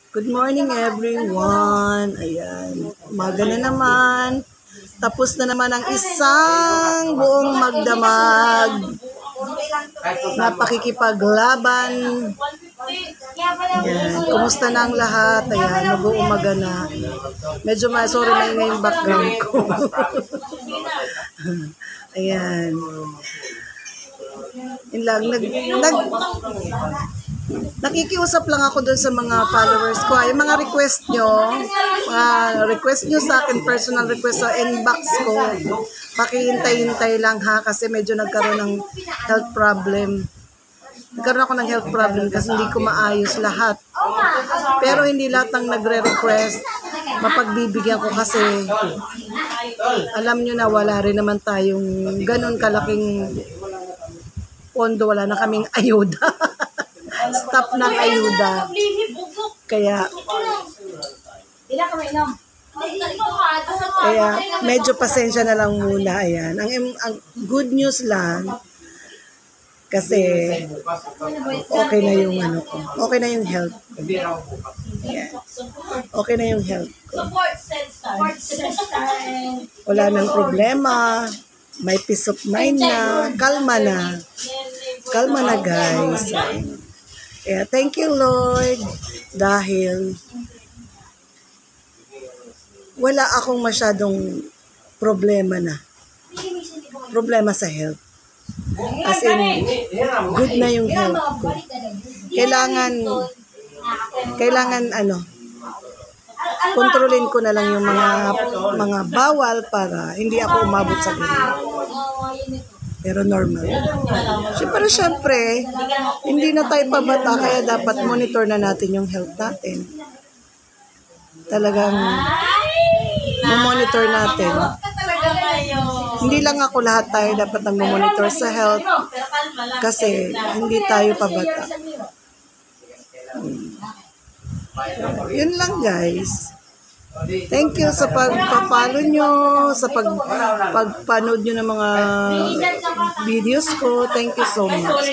Good morning everyone. Ayan, umaga na naman. Tapos na naman ang isang buong magdamag na pakikipaglaban. Ayan, kumusta na ang lahat? Ayan, mag-uumaga na. Medyo sorry na yung background ko. Ayan. Yun lang, nakikiusap lang ako doon sa mga followers ko. Yung mga request nyo sa akin, personal request sa inbox ko. Pakihintay-hintay lang ha, kasi medyo nagkaroon ng health problem. Nagkaroon ako ng health problem kasi hindi ko maayos lahat. Pero hindi lahat ng nagre-request mapagbibigyan ko kasi alam nyo na wala rin naman tayong ganun kalaking pondo, wala na kaming ayuda. Stop ng ayuda. Kaya medyo pasensya na lang muna. Ayan. Ang good news lang kasi okay na yung ano ko. Okay na yung health ko. Ayan. Okay na yung health ko. Wala nang problema. May peace of mind na. Kalma na. Kalma na guys. Kaya thank you Lord dahil wala akong masyadong problema na. Problema sa health. As in, good na yung health ko. Kailangan kontrolin ko na lang yung mga bawal para hindi ako umabot sa ganun. Pero normal. Siyempre, hindi na tayo pabata kaya dapat monitor na natin yung health natin. Talagang monitor natin. Hindi lang ako, lahat tayo dapat nag-monitor sa health kasi hindi tayo pabata. Yun lang guys. Thank you sa pag-follow nyo, sa pag-panood nyo ng mga videos ko. Thank you so much.